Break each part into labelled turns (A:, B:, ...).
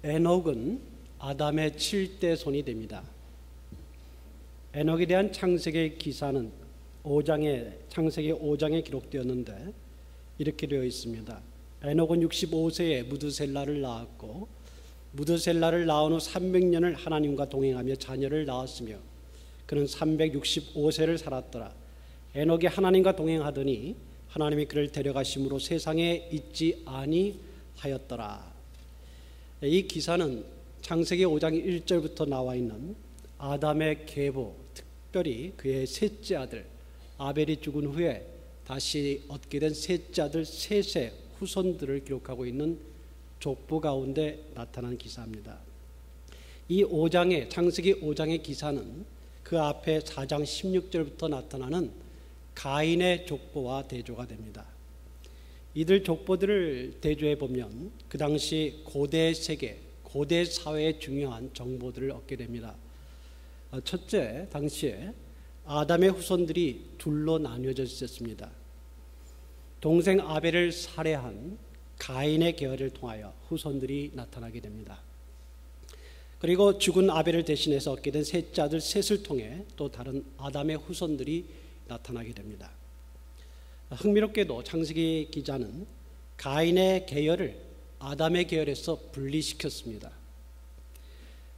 A: 에녹은 아담의 7대 손이 됩니다. 에녹에 대한 창세기 기사는 창세기 5장에 기록되었는데 이렇게 되어 있습니다. 에녹은 65세에 무드셀라를 낳았고 무드셀라를 낳은 후 300년을 하나님과 동행하며 자녀를 낳았으며 그는 365세를 살았더라. 에녹이 하나님과 동행하더니 하나님이 그를 데려가심으로 세상에 있지 아니하였더라. 이 기사는 창세기 5장 1절부터 나와 있는 아담의 계보, 특별히 그의 셋째 아들 아벨이 죽은 후에 다시 얻게 된 셋째 아들 셋의 후손들을 기록하고 있는 족보 가운데 나타난 기사입니다. 이 창세기 5장의 기사는 그 앞에 4장 16절부터 나타나는 가인의 족보와 대조가 됩니다. 이들 족보들을 대조해 보면 그 당시 고대 세계, 고대 사회의 중요한 정보들을 얻게 됩니다. 첫째, 당시에 아담의 후손들이 둘로 나뉘어져 있었습니다. 동생 아벨을 살해한 가인의 계열을 통하여 후손들이 나타나게 됩니다. 그리고 죽은 아벨을 대신해서 얻게 된 셋째 아들 셋을 통해 또 다른 아담의 후손들이 나타나게 됩니다. 흥미롭게도 창세기 기자는 가인의 계열을 아담의 계열에서 분리시켰습니다.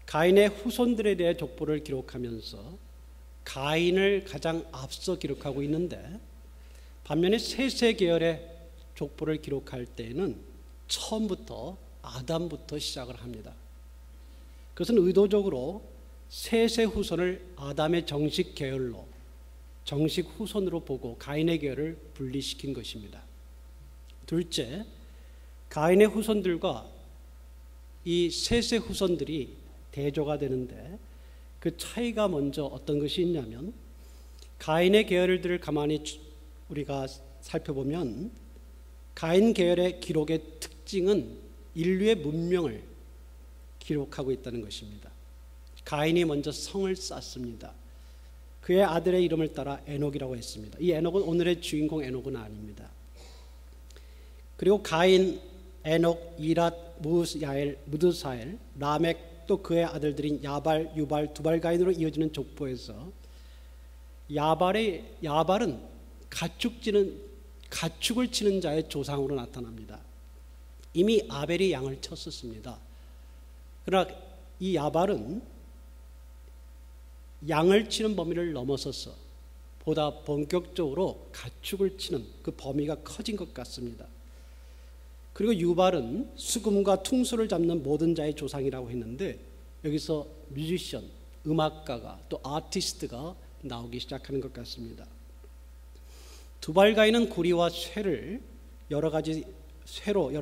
A: 가인의 후손들에 대해 족보를 기록하면서 가인을 가장 앞서 기록하고 있는데 반면에 셋의 계열의 족보를 기록할 때에는 처음부터 아담부터 시작을 합니다. 그것은 의도적으로 셋의 후손을 아담의 정식 계열로, 정식 후손으로 보고 가인의 계열을 분리시킨 것입니다. 둘째, 가인의 후손들과 이 셋의 후손들이 대조가 되는데 그 차이가 먼저 어떤 것이 있냐면 가인의 계열들을 가만히 우리가 살펴보면 가인 계열의 기록의 특징은 인류의 문명을 기록하고 있다는 것입니다. 가인이 먼저 성을 쌓습니다. 그의 아들의 이름을 따라 에녹이라고 했습니다. 이 에녹은 오늘의 주인공 에녹은 아닙니다. 그리고 가인, 에녹, 이랏, 무드사엘, 라멕 또 그의 아들들인 야발, 유발, 두발가인으로 이어지는 족보에서 야발은 가축을 치는 자의 조상으로 나타납니다. 이미 아벨이 양을 쳤었습니다. 그러나 이 야발은 양을 치는 범위를 넘어서서 보다 본격적으로 가축을 치는 그 범위가 커진 것 같습니다. 그리고 유발은 수금과 퉁소를 잡는 모든 자의 조상이라고 했는데 여기서 뮤지션, 음악가가 또 아티스트가 나오기 시작하는 것 같습니다. 두발가인은 구리와 쇠로 여러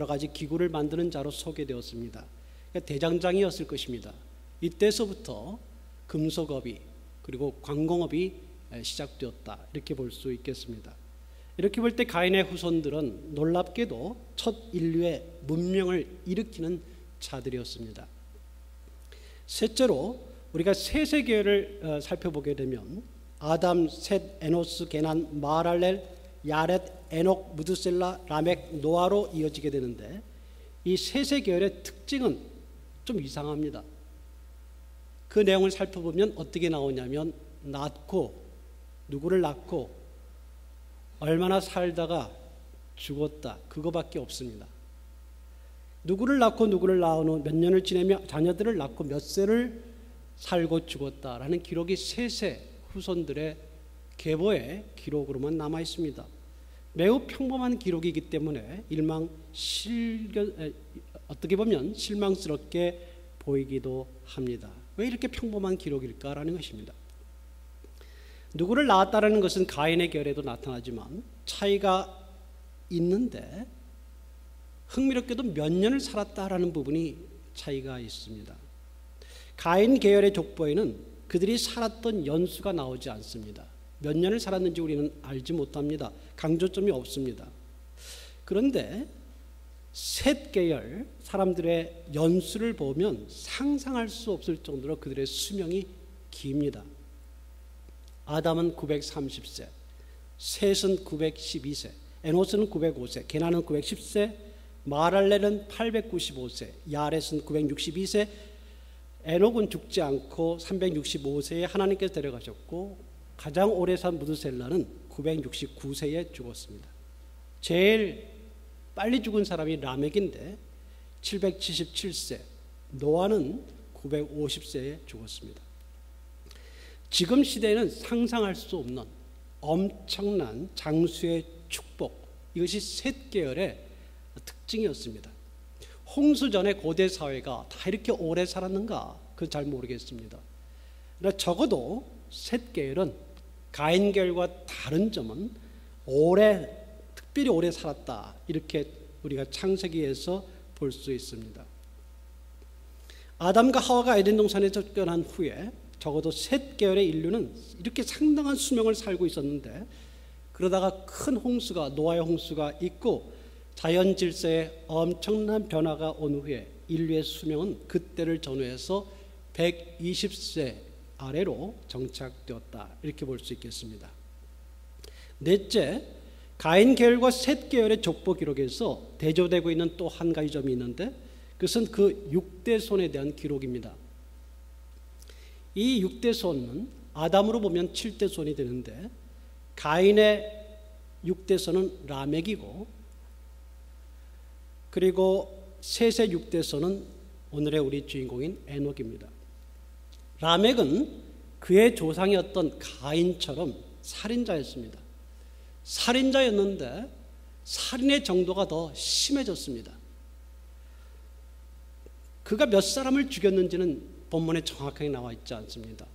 A: 가지 기구를 만드는 자로 소개되었습니다. 그러니까 대장장이었을 것입니다. 이때서부터 금속업이 그리고 관공업이 시작되었다 이렇게 볼 수 있겠습니다. 이렇게 볼 때 가인의 후손들은 놀랍게도 첫 인류의 문명을 일으키는 자들이었습니다. 셋째로 우리가 셋의 계열을 살펴보게 되면 아담, 셋, 에노스, 게난, 마랄렐, 야렛, 에녹, 무드셀라, 라멕, 노아로 이어지게 되는데 이 셋의 계열의 특징은 좀 이상합니다. 그 내용을 살펴보면 어떻게 나오냐면 누구를 낳고 얼마나 살다가 죽었다 그거밖에 없습니다. 누구를 낳고 누구를 낳은 후 몇 년을 지내며 자녀들을 낳고 몇 세를 살고 죽었다라는 기록이 셋의 후손들의 계보의 기록으로만 남아 있습니다. 매우 평범한 기록이기 때문에 어떻게 보면 실망스럽게 보이기도 합니다. 왜 이렇게 평범한 기록일까라는 것입니다. 누구를 낳았다라는 것은 가인의 계열에도 나타나지만 차이가 있는데 흥미롭게도 몇 년을 살았다라는 부분이 차이가 있습니다. 가인 계열의 족보에는 그들이 살았던 연수가 나오지 않습니다. 몇 년을 살았는지 우리는 알지 못합니다. 강조점이 없습니다. 그런데 셋 계열 사람들의 연수를 보면 상상할 수 없을 정도로 그들의 수명이 깁니다. 아담은 930세, 셋은 912세, 에노스는 905세, 게나는 910세, 마랄렐은 895세, 야렛은 962세, 에녹은 죽지 않고 365세에 하나님께서 데려가셨고 가장 오래 산 무드셀라는 969세에 죽었습니다. 제일 빨리 죽은 사람이 라멕인데 777세, 노아는 950세에 죽었습니다. 지금 시대에는 상상할 수 없는 엄청난 장수의 축복, 이것이 셋 계열의 특징이었습니다. 홍수 전에 고대 사회가 다 이렇게 오래 살았는가? 그건 잘 모르겠습니다. 그러나 적어도 셋 계열은 가인 계열과 다른 점은 특별히 오래 살았다, 이렇게 우리가 창세기에서 볼 수 있습니다. 아담과 하와가 에덴 동산에 쫓겨난 후에 적어도 셋 계열의 인류는 이렇게 상당한 수명을 살고 있었는데, 그러다가 큰 홍수가, 노아의 홍수가 있고 자연 질서에 엄청난 변화가 온 후에 인류의 수명은 그때를 전후해서 120세 아래로 정착되었다, 이렇게 볼 수 있겠습니다. 넷째, 가인 계열과 셋 계열의 족보 기록에서 대조되고 있는 또 한 가지 점이 있는데, 그것은 그 6대손에 대한 기록입니다. 이 6대손은 아담으로 보면 7대손이 되는데, 가인의 6대손은 라멕이고, 그리고 셋의 6대손은 오늘의 우리 주인공인 에녹입니다. 라멕은 그의 조상이었던 가인처럼 살인자였습니다. 살인자였는데 살인의 정도가 더 심해졌습니다. 그가 몇 사람을 죽였는지는 본문에 정확하게 나와 있지 않습니다.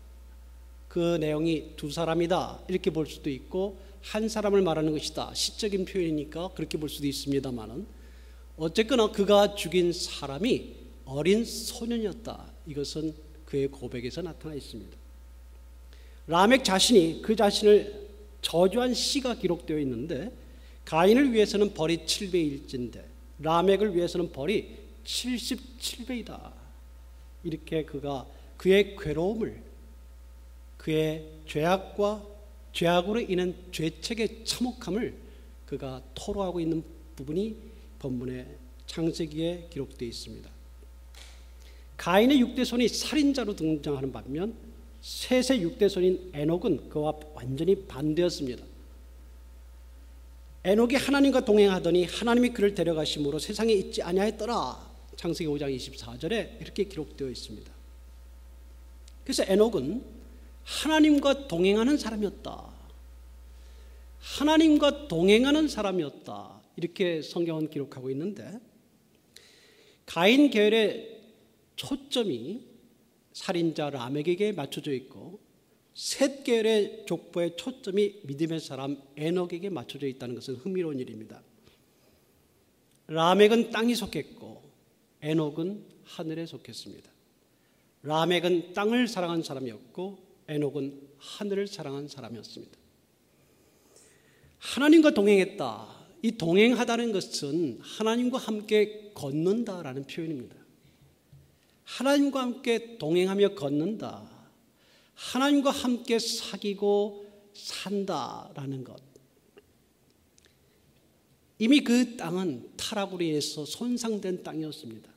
A: 그 내용이 두 사람이다, 이렇게 볼 수도 있고 한 사람을 말하는 것이다, 시적인 표현이니까 그렇게 볼 수도 있습니다만은, 어쨌거나 그가 죽인 사람이 어린 소년이었다, 이것은 그의 고백에서 나타나 있습니다. 라멕 자신이 그 자신을 저주한 시가 기록되어 있는데, 가인을 위해서는 벌이 7배일진데 라멕을 위해서는 벌이 77배이다. 이렇게 그가 그의 괴로움을, 그의 죄악으로 인한 죄책의 참혹함을 그가 토로하고 있는 부분이 본문의 창세기에 기록되어 있습니다. 가인의 6대손이 살인자로 등장하는 반면 셋의 6대손인 에녹은 그와 완전히 반대였습니다. 에녹이 하나님과 동행하더니 하나님이 그를 데려가심으로 세상에 있지 아니하였더라. 창세기 5장 24절에 이렇게 기록되어 있습니다. 그래서 에녹은 하나님과 동행하는 사람이었다. 하나님과 동행하는 사람이었다, 이렇게 성경은 기록하고 있는데, 가인 계열의 초점이 살인자 라멕에게 맞춰져 있고 셋 계열의 족보의 초점이 믿음의 사람 에녹에게 맞춰져 있다는 것은 흥미로운 일입니다. 라멕은 땅에 속했고 에녹은 하늘에 속했습니다. 라멕은 땅을 사랑한 사람이었고 에녹은 하늘을 사랑한 사람이었습니다. 하나님과 동행했다. 이 동행하다는 것은 하나님과 함께 걷는다라는 표현입니다. 하나님과 함께 동행하며 걷는다, 하나님과 함께 사귀고 산다라는 것. 이미 그 땅은 타락으로 인해서 손상된 땅이었습니다.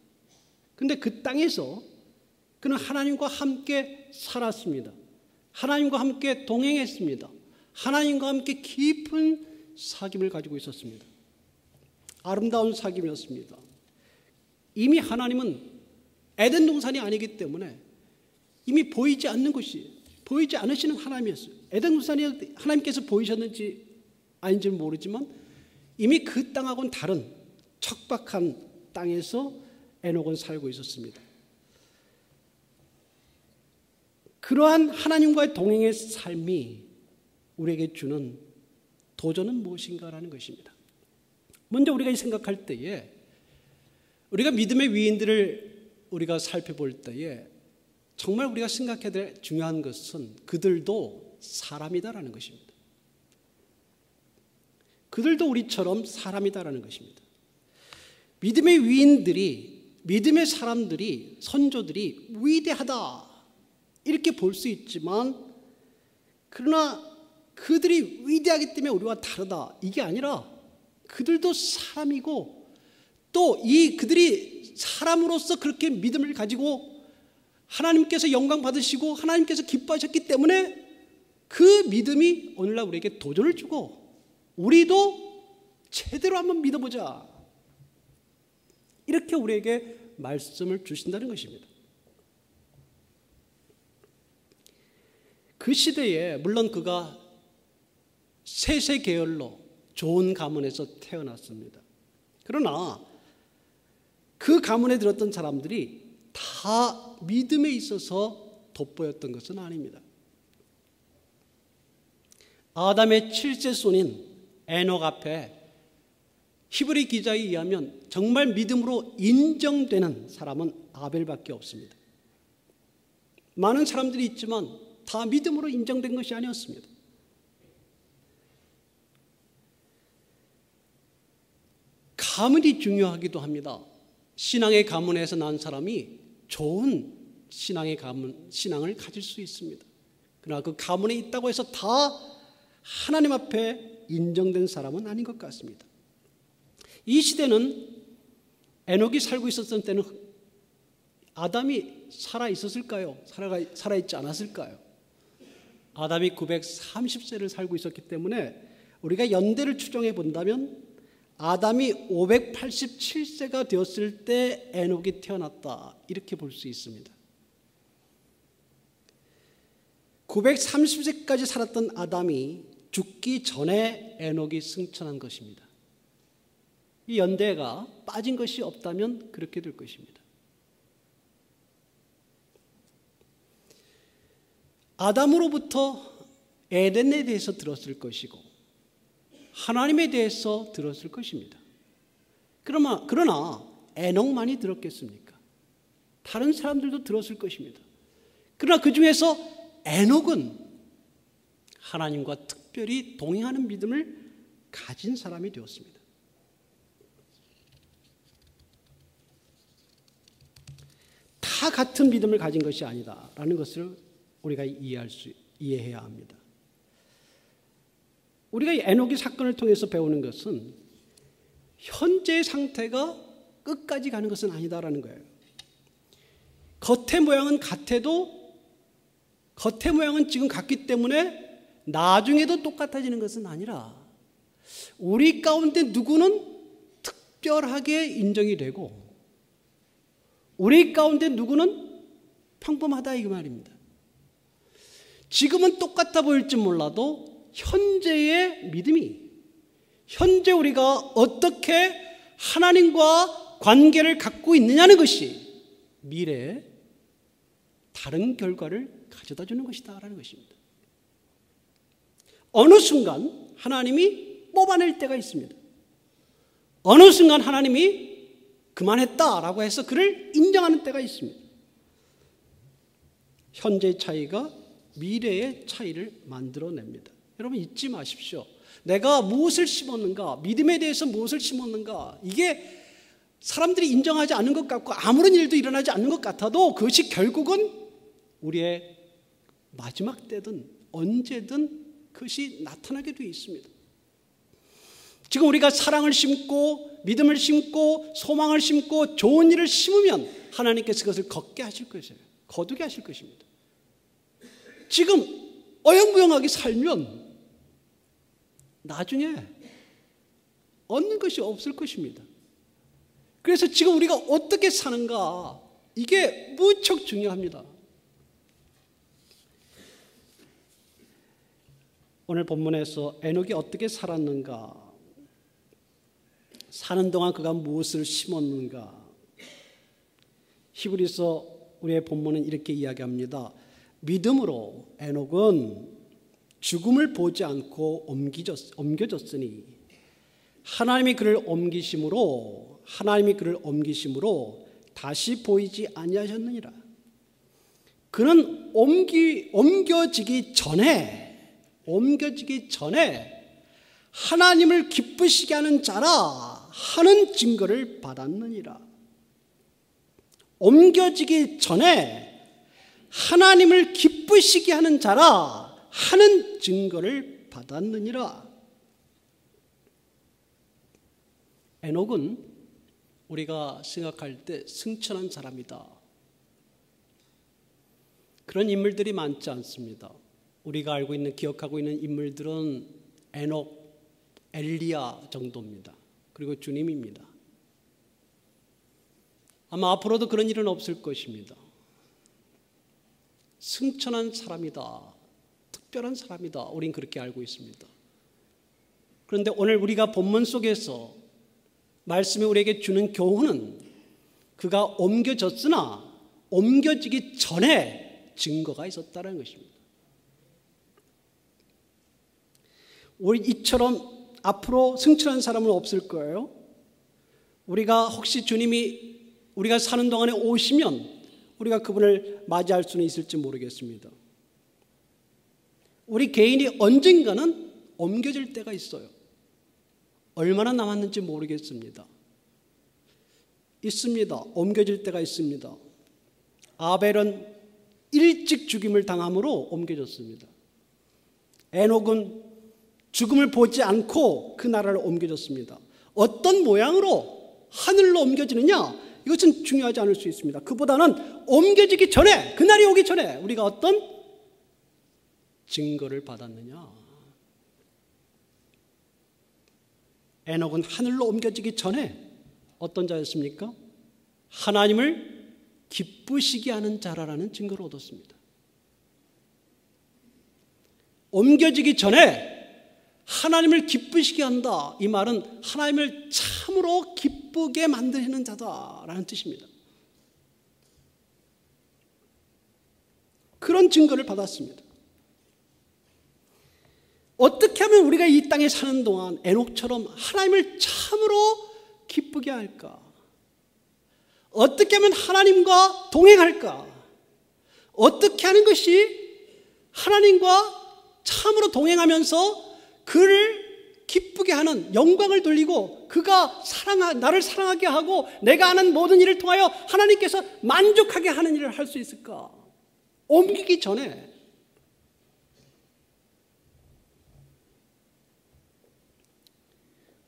A: 그런데 그 땅에서 그는 하나님과 함께 살았습니다. 하나님과 함께 동행했습니다. 하나님과 함께 깊은 사귐을 가지고 있었습니다. 아름다운 사귐이었습니다. 이미 하나님은 에덴 동산이 아니기 때문에 이미 보이지 않는 것이, 보이지 않으시는 하나님이었어요. 에덴 동산이 하나님께서 보이셨는지 아닌지는 모르지만 이미 그 땅하고는 다른 척박한 땅에서 에녹은 살고 있었습니다. 그러한 하나님과의 동행의 삶이 우리에게 주는 도전은 무엇인가라는 것입니다. 먼저 우리가 생각할 때에, 우리가 믿음의 위인들을 우리가 살펴볼 때에 정말 우리가 생각해야 될 중요한 것은 그들도 사람이다라는 것입니다. 그들도 우리처럼 사람이다라는 것입니다. 믿음의 위인들이, 믿음의 사람들이, 선조들이 위대하다 이렇게 볼 수 있지만, 그러나 그들이 위대하기 때문에 우리와 다르다, 이게 아니라 그들도 사람이고 또 그들이 사람으로서 그렇게 믿음을 가지고 하나님께서 영광 받으시고 하나님께서 기뻐하셨기 때문에 그 믿음이 오늘날 우리에게 도전을 주고 우리도 제대로 한번 믿어보자, 이렇게 우리에게 말씀을 주신다는 것입니다. 그 시대에 물론 그가 세세 계열로 좋은 가문에서 태어났습니다. 그러나 그 가문에 들었던 사람들이 다 믿음에 있어서 돋보였던 것은 아닙니다. 아담의 7세 손인 에녹 앞에 히브리 기자에 의하면 정말 믿음으로 인정되는 사람은 아벨밖에 없습니다. 많은 사람들이 있지만 다 믿음으로 인정된 것이 아니었습니다. 가문이 중요하기도 합니다. 신앙의 가문에서 난 사람이 좋은 신앙을 가질 수 있습니다. 그러나 그 가문에 있다고 해서 다 하나님 앞에 인정된 사람은 아닌 것 같습니다. 이 시대는 에녹이 살고 있었던 때는 아담이 살아있었을까요? 살아있지 않았을까요? 아담이 930세를 살고 있었기 때문에 우리가 연대를 추정해 본다면 아담이 587세가 되었을 때 에녹이 태어났다, 이렇게 볼 수 있습니다. 930세까지 살았던 아담이 죽기 전에 에녹이 승천한 것입니다. 이 연대가 빠진 것이 없다면 그렇게 될 것입니다. 아담으로부터 에덴에 대해서 들었을 것이고 하나님에 대해서 들었을 것입니다. 그러나 에녹만이 들었겠습니까? 다른 사람들도 들었을 것입니다. 그러나 그 중에서 에녹은 하나님과 특별히 동행하는 믿음을 가진 사람이 되었습니다. 다 같은 믿음을 가진 것이 아니다라는 것을 우리가 이해해야 합니다. 우리가 이 에녹의 사건을 통해서 배우는 것은 현재의 상태가 끝까지 가는 것은 아니다라는 거예요. 겉의 모양은 같아도 겉의 모양은 지금 같기 때문에 나중에도 똑같아지는 것은 아니라 우리 가운데 누구는 특별하게 인정이 되고 우리 가운데 누구는 평범하다, 이 말입니다. 지금은 똑같아 보일지 몰라도 현재의 믿음이, 현재 우리가 어떻게 하나님과 관계를 갖고 있느냐는 것이 미래에 다른 결과를 가져다 주는 것이다라는 것입니다. 어느 순간 하나님이 뽑아낼 때가 있습니다. 어느 순간 하나님이 그만했다라고 해서 그를 인정하는 때가 있습니다. 현재의 차이가 미래의 차이를 만들어냅니다. 여러분 잊지 마십시오. 내가 무엇을 심었는가, 믿음에 대해서 무엇을 심었는가, 이게 사람들이 인정하지 않는 것 같고 아무런 일도 일어나지 않는 것 같아도 그것이 결국은 우리의 마지막 때든 언제든 그것이 나타나게 되어 있습니다. 지금 우리가 사랑을 심고 믿음을 심고 소망을 심고 좋은 일을 심으면 하나님께서 그것을 걷게 하실 것이에요. 거두게 하실 것입니다. 지금 어영부영하게 살면 나중에 얻는 것이 없을 것입니다. 그래서 지금 우리가 어떻게 사는가, 이게 무척 중요합니다. 오늘 본문에서 에녹이 어떻게 살았는가, 사는 동안 그가 무엇을 심었는가, 히브리서 우리의 본문은 이렇게 이야기합니다. 믿음으로 에녹은 죽음을 보지 않고 옮겨졌으니 하나님이 그를 옮기심으로 다시 보이지 아니하셨느니라. 그는 옮겨지기 전에 하나님을 기쁘시게 하는 자라 하는 증거를 받았느니라. 옮겨지기 전에 하나님을 기쁘시게 하는 자라 하는 증거를 받았느니라. 에녹은 우리가 생각할 때 승천한 사람이다. 그런 인물들이 많지 않습니다. 우리가 알고 있는, 기억하고 있는 인물들은 에녹, 엘리야 정도입니다. 그리고 주님입니다. 아마 앞으로도 그런 일은 없을 것입니다. 승천한 사람이다. 특별한 사람이다. 우린 그렇게 알고 있습니다. 그런데 오늘 우리가 본문 속에서 말씀이 우리에게 주는 교훈은 그가 옮겨졌으나 옮겨지기 전에 증거가 있었다는 것입니다. 우리 이처럼 앞으로 승천한 사람은 없을 거예요. 우리가 혹시 주님이 우리가 사는 동안에 오시면 우리가 그분을 맞이할 수는 있을지 모르겠습니다. 우리 개인이 언젠가는 옮겨질 때가 있어요. 얼마나 남았는지 모르겠습니다. 있습니다. 옮겨질 때가 있습니다. 아벨은 일찍 죽임을 당함으로 옮겨졌습니다. 에녹은 죽음을 보지 않고 그 나라를 옮겨졌습니다. 어떤 모양으로 하늘로 옮겨지느냐? 이것은 중요하지 않을 수 있습니다. 그보다는 옮겨지기 전에, 그날이 오기 전에 우리가 어떤 증거를 받았느냐? 에녹은 하늘로 옮겨지기 전에 어떤 자였습니까? 하나님을 기쁘시게 하는 자라는 증거를 얻었습니다. 옮겨지기 전에 하나님을 기쁘시게 한다. 이 말은 하나님을 참으로 기쁘게 만드시는 자다라는 뜻입니다. 그런 증거를 받았습니다. 어떻게 하면 우리가 이 땅에 사는 동안 에녹처럼 하나님을 참으로 기쁘게 할까? 어떻게 하면 하나님과 동행할까? 어떻게 하는 것이 하나님과 참으로 동행하면서 그를 기쁘게 하는, 영광을 돌리고 그가 나를 사랑하게 하고 내가 하는 모든 일을 통하여 하나님께서 만족하게 하는 일을 할 수 있을까? 옮기기 전에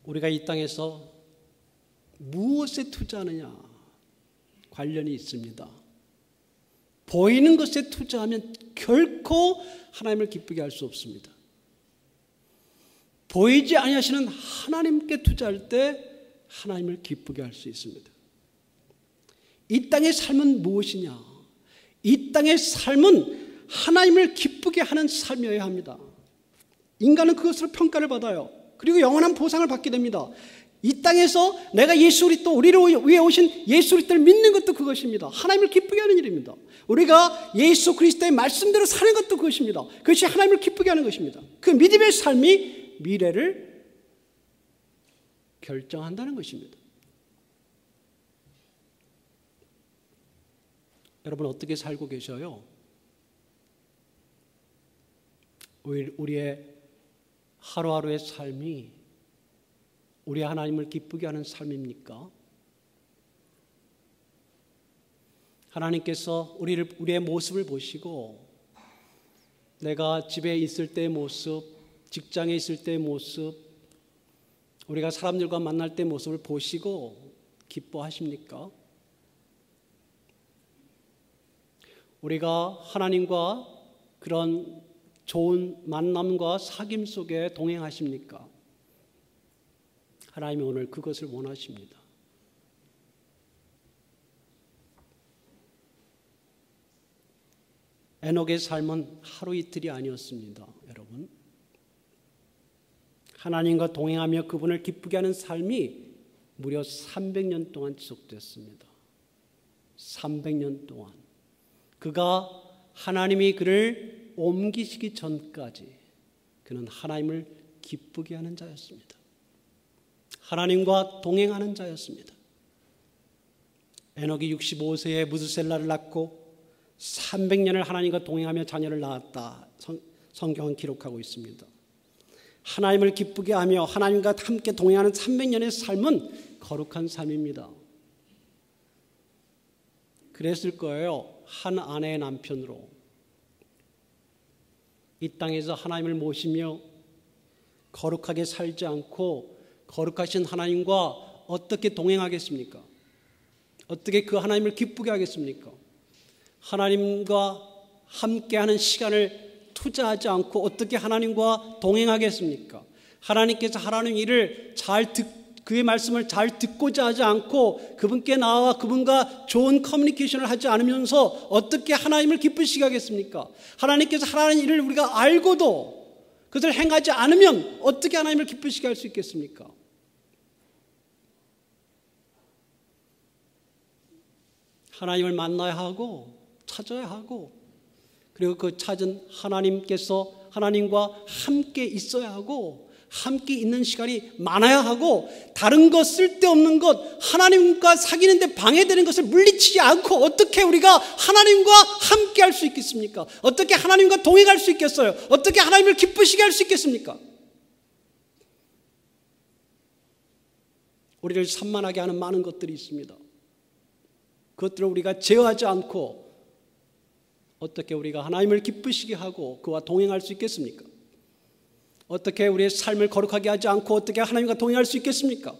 A: 우리가 이 땅에서 무엇에 투자하느냐 관련이 있습니다. 보이는 것에 투자하면 결코 하나님을 기쁘게 할 수 없습니다. 보이지 아니하시는 하나님께 투자할 때 하나님을 기쁘게 할 수 있습니다. 이 땅의 삶은 무엇이냐? 이 땅의 삶은 하나님을 기쁘게 하는 삶이어야 합니다. 인간은 그것으로 평가를 받아요. 그리고 영원한 보상을 받게 됩니다. 이 땅에서 내가 예수 그리스도, 우리를 위해 오신 예수 그리스도를 믿는 것도 그것입니다. 하나님을 기쁘게 하는 일입니다. 우리가 예수 그리스도의 말씀대로 사는 것도 그것입니다. 그것이 하나님을 기쁘게 하는 것입니다. 그 믿음의 삶이 미래를 결정한다는 것입니다. 여러분 어떻게 살고 계셔요? 우리의 하루하루의 삶이 우리 하나님을 기쁘게 하는 삶입니까? 하나님께서 우리의 모습을 보시고 내가 집에 있을 때의 모습, 직장에 있을 때의 모습, 우리가 사람들과 만날 때의 모습을 보시고 기뻐하십니까? 우리가 하나님과 그런 좋은 만남과 사귐 속에 동행하십니까? 하나님이 오늘 그것을 원하십니다. 에녹의 삶은 하루 이틀이 아니었습니다, 여러분. 하나님과 동행하며 그분을 기쁘게 하는 삶이 무려 300년 동안 지속됐습니다. 300년 동안. 그가 하나님이 그를 옮기시기 전까지 그는 하나님을 기쁘게 하는 자였습니다. 하나님과 동행하는 자였습니다. 에녹이 65세에 무드셀라를 낳고 300년을 하나님과 동행하며 자녀를 낳았다. 성경은 기록하고 있습니다. 하나님을 기쁘게 하며 하나님과 함께 동행하는 300년의 삶은 거룩한 삶입니다. 그랬을 거예요. 한 아내의 남편으로 이 땅에서 하나님을 모시며 거룩하게 살지 않고 거룩하신 하나님과 어떻게 동행하겠습니까? 어떻게 그 하나님을 기쁘게 하겠습니까? 하나님과 함께하는 시간을 투자하지 않고 어떻게 하나님과 동행하겠습니까? 하나님께서 하라는 일을 그의 말씀을 잘 듣고자 하지 않고 그분께 나와 그분과 좋은 커뮤니케이션을 하지 않으면서 어떻게 하나님을 기쁘시게 하겠습니까? 하나님께서 하라는 일을 우리가 알고도 그것을 행하지 않으면 어떻게 하나님을 기쁘시게 할 수 있겠습니까? 하나님을 만나야 하고 찾아야 하고 그리고 그 찾은 하나님과 함께 있어야 하고 함께 있는 시간이 많아야 하고 다른 것 쓸데없는 것 하나님과 사귀는데 방해되는 것을 물리치지 않고 어떻게 우리가 하나님과 함께 할 수 있겠습니까? 어떻게 하나님과 동행할 수 있겠어요? 어떻게 하나님을 기쁘시게 할 수 있겠습니까? 우리를 산만하게 하는 많은 것들이 있습니다. 그것들을 우리가 제어하지 않고 어떻게 우리가 하나님을 기쁘시게 하고 그와 동행할 수 있겠습니까? 어떻게 우리의 삶을 거룩하게 하지 않고 어떻게 하나님과 동행할 수 있겠습니까?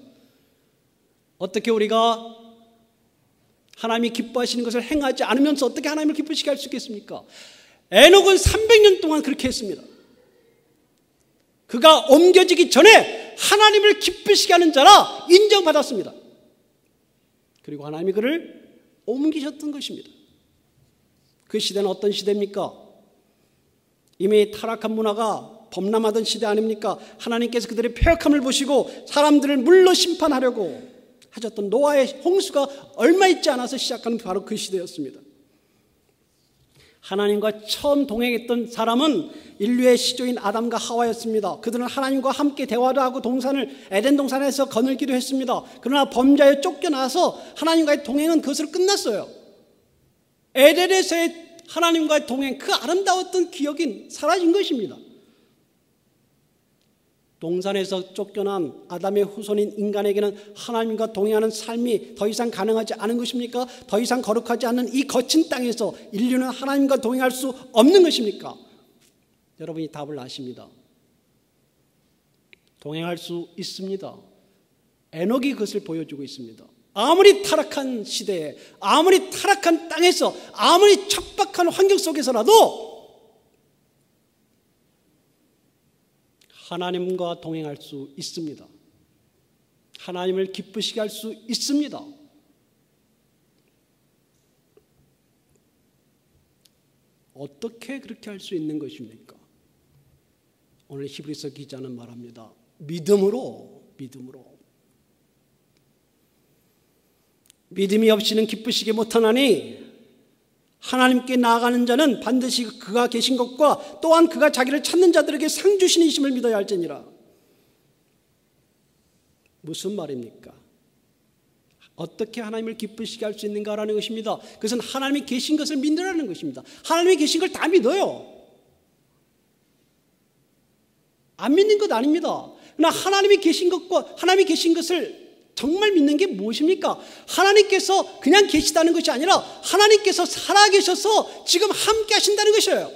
A: 어떻게 우리가 하나님이 기뻐하시는 것을 행하지 않으면서 어떻게 하나님을 기쁘시게 할 수 있겠습니까? 에녹은 300년 동안 그렇게 했습니다. 그가 옮겨지기 전에 하나님을 기쁘시게 하는 자라 인정받았습니다. 그리고 하나님이 그를 옮기셨던 것입니다. 그 시대는 어떤 시대입니까? 이미 타락한 문화가 범람하던 시대 아닙니까? 하나님께서 그들의 패역함을 보시고 사람들을 물로 심판하려고 하셨던 노아의 홍수가 얼마 있지 않아서 시작하는 바로 그 시대였습니다. 하나님과 처음 동행했던 사람은 인류의 시조인 아담과 하와였습니다. 그들은 하나님과 함께 대화도 하고 에덴 동산에서 거닐기도 했습니다. 그러나 범죄에 쫓겨나서 하나님과의 동행은 그것으로 끝났어요. 에덴에서의 하나님과의 동행, 그 아름다웠던 기억이 사라진 것입니다. 동산에서 쫓겨난 아담의 후손인 인간에게는 하나님과 동행하는 삶이 더 이상 가능하지 않은 것입니까? 더 이상 거룩하지 않는 이 거친 땅에서 인류는 하나님과 동행할 수 없는 것입니까? 여러분이 답을 아십니다. 동행할 수 있습니다. 에녹이 그것을 보여주고 있습니다. 아무리 타락한 시대에, 아무리 타락한 땅에서, 아무리 척박한 환경 속에서라도 하나님과 동행할 수 있습니다. 하나님을 기쁘시게 할 수 있습니다. 어떻게 그렇게 할 수 있는 것입니까? 오늘 히브리서 기자는 말합니다. 믿음으로. 믿음이 없이는 기쁘시게 못하나니 하나님께 나아가는 자는 반드시 그가 계신 것과 또한 그가 자기를 찾는 자들에게 상 주시는 이심을 믿어야 할지니라. 무슨 말입니까? 어떻게 하나님을 기쁘시게 할 수 있는가라는 것입니다. 그것은 하나님이 계신 것을 믿으라는 것입니다. 하나님이 계신 걸 다 믿어요. 안 믿는 것 아닙니다. 그러나 하나님이 계신 것과 하나님이 계신 것을 정말 믿는 게 무엇입니까? 하나님께서 그냥 계시다는 것이 아니라 하나님께서 살아계셔서 지금 함께 하신다는 것이에요.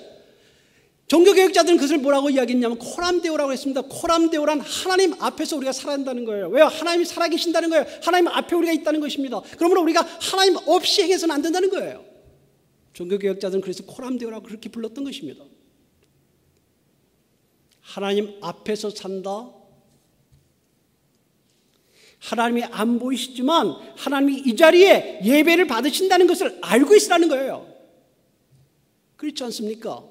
A: 종교개혁자들은 그것을 뭐라고 이야기했냐면 코람데오라고 했습니다. 코람데오란 하나님 앞에서 우리가 살아간다는 거예요. 왜요? 하나님이 살아계신다는 거예요. 하나님 앞에 우리가 있다는 것입니다. 그러므로 우리가 하나님 없이 행해서는 안 된다는 거예요. 종교개혁자들은 그래서 코람데오라고 그렇게 불렀던 것입니다. 하나님 앞에서 산다. 하나님이 안 보이시지만 하나님이 이 자리에 예배를 받으신다는 것을 알고 있으라는 거예요. 그렇지 않습니까?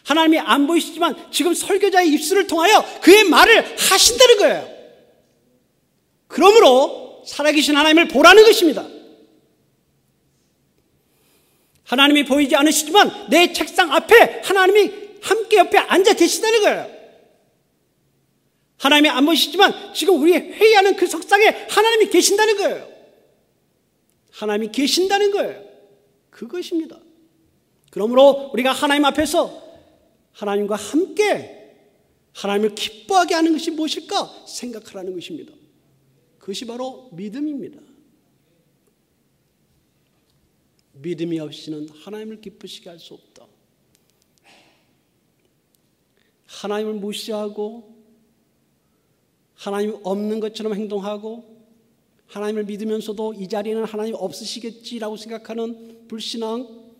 A: 하나님이 안 보이시지만 지금 설교자의 입술을 통하여 그의 말을 하신다는 거예요. 그러므로 살아계신 하나님을 보라는 것입니다. 하나님이 보이지 않으시지만 내 책상 앞에 하나님이 함께 옆에 앉아 계시다는 거예요. 하나님이 안 보시지만 지금 우리 회의하는 그 석상에 하나님이 계신다는 거예요. 하나님이 계신다는 거예요. 그것입니다. 그러므로 우리가 하나님 앞에서 하나님과 함께 하나님을 기뻐하게 하는 것이 무엇일까 생각하라는 것입니다. 그것이 바로 믿음입니다. 믿음이 없이는 하나님을 기쁘시게 할 수 없다. 하나님을 무시하고 하나님 없는 것처럼 행동하고 하나님을 믿으면서도 이 자리에는 하나님 없으시겠지라고 생각하는 불신앙,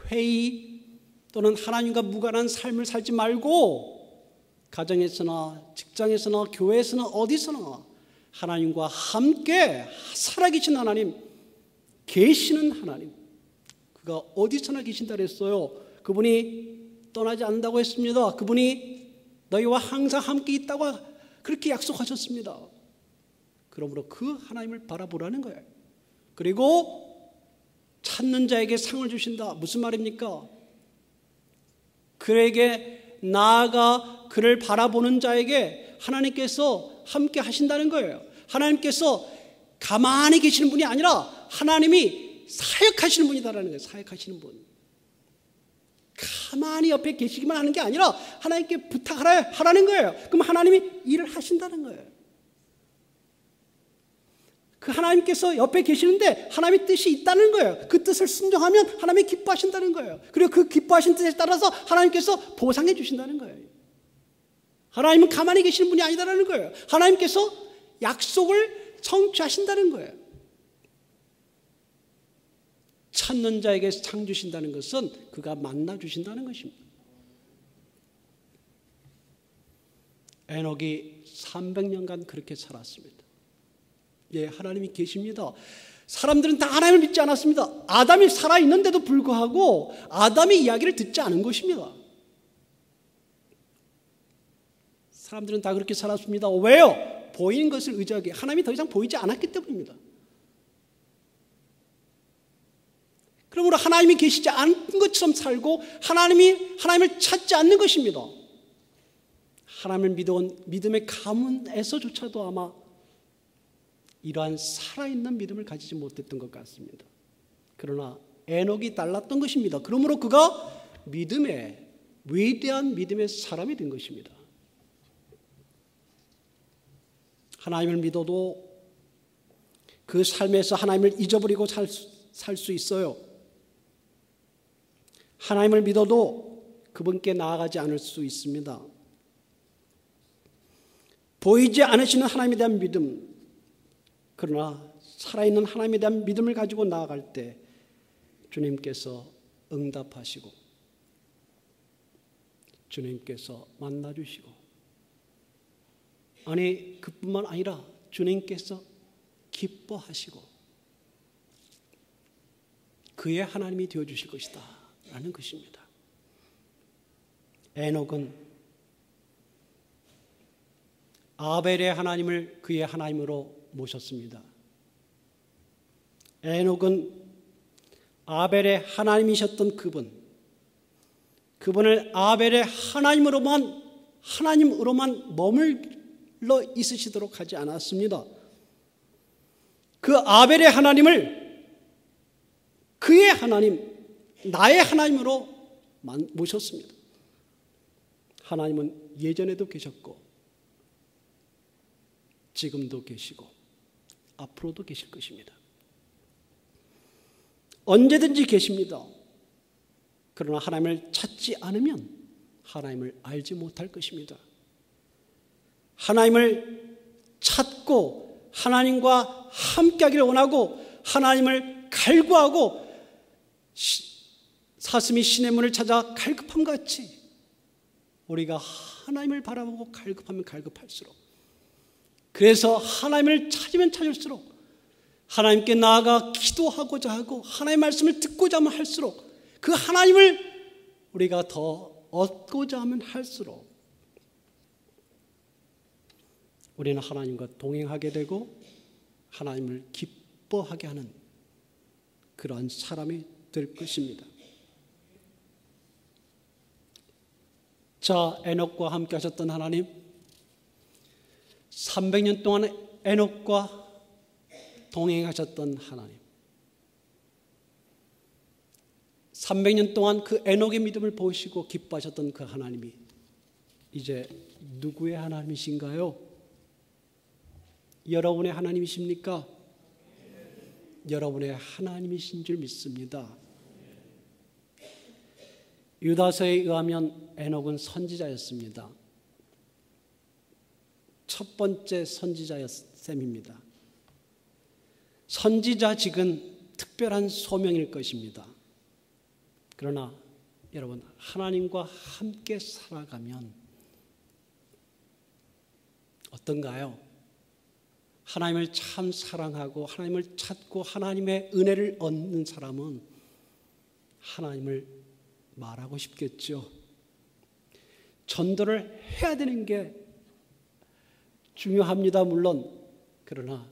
A: 회의 또는 하나님과 무관한 삶을 살지 말고 가정에서나 직장에서나 교회에서나 어디서나 하나님과 함께 살아계신 하나님, 계시는 하나님, 그가 어디서나 계신다 그랬어요. 그분이 떠나지 않는다고 했습니다. 그분이 너희와 항상 함께 있다고 그렇게 약속하셨습니다. 그러므로 그 하나님을 바라보라는 거예요. 그리고 찾는 자에게 상을 주신다. 무슨 말입니까? 그에게 나아가 그를 바라보는 자에게 하나님께서 함께 하신다는 거예요. 하나님께서 가만히 계시는 분이 아니라 하나님이 사역하시는 분이다라는 거예요. 사역하시는 분. 가만히 옆에 계시기만 하는 게 아니라 하나님께 부탁하라는 거예요. 그럼 하나님이 일을 하신다는 거예요. 그 하나님께서 옆에 계시는데 하나님의 뜻이 있다는 거예요. 그 뜻을 순종하면 하나님이 기뻐하신다는 거예요. 그리고 그 기뻐하신 뜻에 따라서 하나님께서 보상해 주신다는 거예요. 하나님은 가만히 계시는 분이 아니다라는 거예요. 하나님께서 약속을 성취하신다는 거예요. 찾는 자에게 상 주신다는 것은 그가 만나 주신다는 것입니다. 에녹이 300년간 그렇게 살았습니다. 예, 하나님이 계십니다. 사람들은 다 하나님을 믿지 않았습니다. 아담이 살아있는데도 불구하고 아담의 이야기를 듣지 않은 것입니다. 사람들은 다 그렇게 살았습니다. 왜요? 보이는 것을 의지하게, 하나님이 더 이상 보이지 않았기 때문입니다. 그러므로 하나님이 계시지 않은 것처럼 살고 하나님을 찾지 않는 것입니다. 하나님을 믿어온 믿음의 가문에서조차도 아마 이러한 살아있는 믿음을 가지지 못했던 것 같습니다. 그러나 에녹이 달랐던 것입니다. 그러므로 그가 위대한 믿음의 사람이 된 것입니다. 하나님을 믿어도 그 삶에서 하나님을 잊어버리고 살 수 있어요. 하나님을 믿어도 그분께 나아가지 않을 수 있습니다. 보이지 않으시는 하나님에 대한 믿음, 그러나 살아있는 하나님에 대한 믿음을 가지고 나아갈 때 주님께서 응답하시고 주님께서 만나주시고, 아니 그뿐만 아니라 주님께서 기뻐하시고 그의 하나님이 되어주실 것이다 라는 것입니다. 에녹은 아벨의 하나님을 그의 하나님으로 모셨습니다. 에녹은 아벨의 하나님이셨던 그분을 아벨의 하나님으로만 머물러 있으시도록 하지 않았습니다. 그 아벨의 하나님을 그의 하나님, 나의 하나님으로 모셨습니다. 하나님은 예전에도 계셨고 지금도 계시고 앞으로도 계실 것입니다. 언제든지 계십니다. 그러나 하나님을 찾지 않으면 하나님을 알지 못할 것입니다. 하나님을 찾고 하나님과 함께하기를 원하고 하나님을 갈구하고 사슴이 신의 문을 찾아 갈급함 같이 우리가 하나님을 바라보고 갈급하면 갈급할수록, 그래서 하나님을 찾으면 찾을수록 하나님께 나아가 기도하고자 하고 하나님의 말씀을 듣고자 하면 할수록 그 하나님을 우리가 더 얻고자 하면 할수록 우리는 하나님과 동행하게 되고 하나님을 기뻐하게 하는 그러한 사람이 될 것입니다. 자, 에녹과 함께 하셨던 하나님, 300년 동안 에녹과 동행하셨던 하나님, 300년 동안 그 에녹의 믿음을 보시고 기뻐하셨던 그 하나님이 이제 누구의 하나님이신가요? 여러분의 하나님이십니까? 여러분의 하나님이신 줄 믿습니다. 유다서에 의하면 에녹은 선지자였습니다. 첫 번째 선지자였 셈입니다. 선지자직은 특별한 소명일 것입니다. 그러나 여러분, 하나님과 함께 살아가면 어떤가요? 하나님을 참 사랑하고 하나님을 찾고 하나님의 은혜를 얻는 사람은 하나님을 말하고 싶겠죠. 전도를 해야 되는 게 중요합니다, 물론. 그러나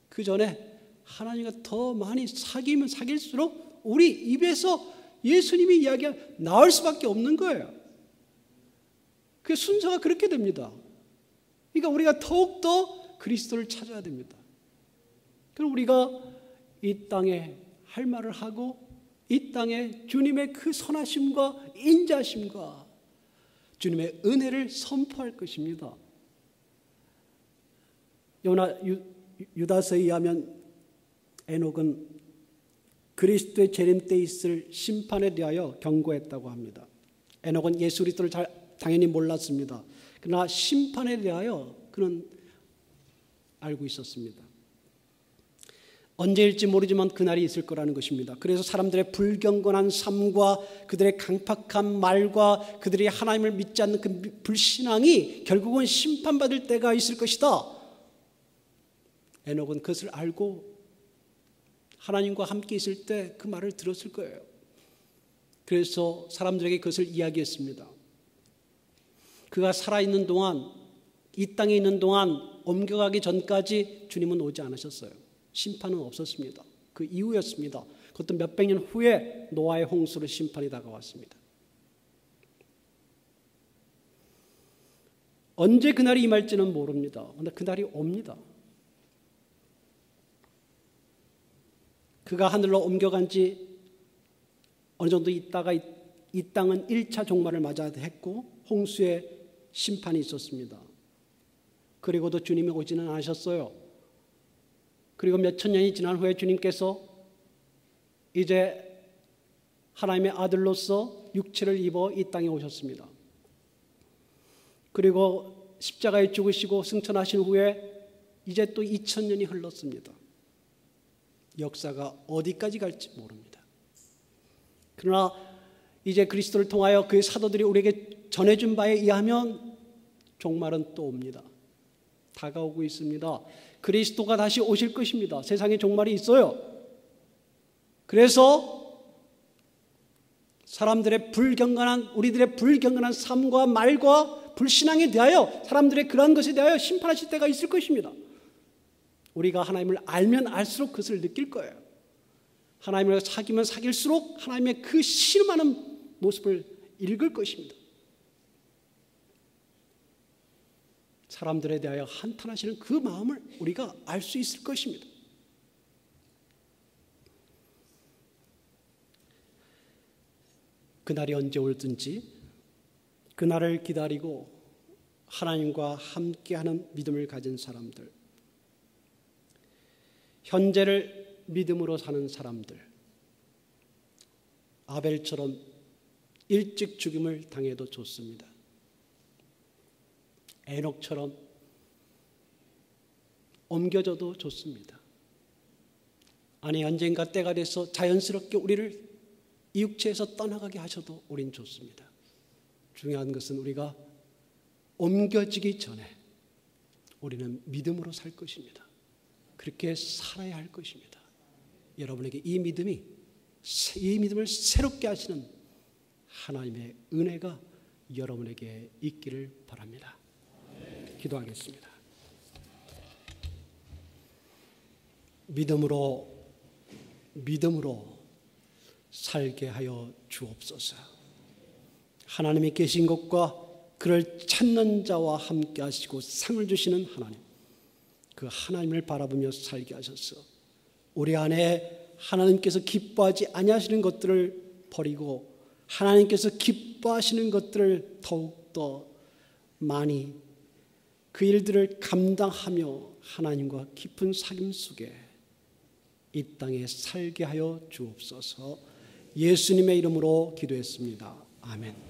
A: 그 전에 하나님과 더 많이 사귀면 사귈수록 우리 입에서 예수님이 이야기가 나올 수밖에 없는 거예요. 그 순서가 그렇게 됩니다. 그러니까 우리가 더욱더 그리스도를 찾아야 됩니다. 그럼 우리가 이 땅에 할 말을 하고 이 땅에 주님의 그 선하심과 인자심과 주님의 은혜를 선포할 것입니다. 유다서에 의하면 에녹은 그리스도의 재림 때 있을 심판에 대하여 경고했다고 합니다. 에녹은 예수 그리스도를 당연히 몰랐습니다. 그러나 심판에 대하여 그는 알고 있었습니다. 언제일지 모르지만 그날이 있을 거라는 것입니다. 그래서 사람들의 불경건한 삶과 그들의 강팍한 말과 그들이 하나님을 믿지 않는 그 불신앙이 결국은 심판받을 때가 있을 것이다. 에녹은 그것을 알고 하나님과 함께 있을 때 그 말을 들었을 거예요. 그래서 사람들에게 그것을 이야기했습니다. 그가 살아있는 동안, 이 땅에 있는 동안 옮겨가기 전까지 주님은 오지 않으셨어요. 심판은 없었습니다. 그 이후였습니다. 그것도 몇백 년 후에 노아의 홍수로 심판이 다가왔습니다. 언제 그날이 임할지는 모릅니다. 그런데 그날이 옵니다. 그가 하늘로 옮겨간 지 어느 정도 있다가 이 땅은 1차 종말을 맞아야 했고 홍수의 심판이 있었습니다. 그리고도 주님이 오지는 않으셨어요. 그리고 몇천 년이 지난 후에 주님께서 이제 하나님의 아들로서 육체를 입어 이 땅에 오셨습니다. 그리고 십자가에 죽으시고 승천하신 후에 이제 또 2000년이 흘렀습니다. 역사가 어디까지 갈지 모릅니다. 그러나 이제 그리스도를 통하여 그의 사도들이 우리에게 전해준 바에 의하면 종말은 또 옵니다. 다가오고 있습니다. 그리스도가 다시 오실 것입니다. 세상에 종말이 있어요. 그래서 사람들의 우리들의 불경건한 삶과 말과 불신앙에 대하여 사람들의 그러한 것에 대하여 심판하실 때가 있을 것입니다. 우리가 하나님을 알면 알수록 그것을 느낄 거예요. 하나님을 사귀면 사귈수록 하나님의 그 신음하는 모습을 읽을 것입니다. 사람들에 대하여 한탄하시는 그 마음을 우리가 알 수 있을 것입니다. 그날이 언제 올든지 그날을 기다리고 하나님과 함께하는 믿음을 가진 사람들, 현재를 믿음으로 사는 사람들, 아벨처럼 일찍 죽임을 당해도 좋습니다. 에녹처럼 옮겨져도 좋습니다. 아니 언젠가 때가 돼서 자연스럽게 우리를 이 육체에서 떠나가게 하셔도 우린 좋습니다. 중요한 것은 우리가 옮겨지기 전에 우리는 믿음으로 살 것입니다. 그렇게 살아야 할 것입니다. 여러분에게 이 믿음을 새롭게 하시는 하나님의 은혜가 여러분에게 있기를 바랍니다. 기도하겠습니다. 믿음으로 살게 하여 주옵소서. 하나님이 계신 것과 그를 찾는 자와 함께 하시고 상을 주시는 하나님, 그 하나님을 바라보며 살게 하셔서 우리 안에 하나님께서 기뻐하지 아니하시는 것들을 버리고 하나님께서 기뻐하시는 것들을 더욱더 많이 그 일들을 감당하며 하나님과 깊은 사귐 속에 이 땅에 살게 하여 주옵소서. 예수님의 이름으로 기도했습니다. 아멘.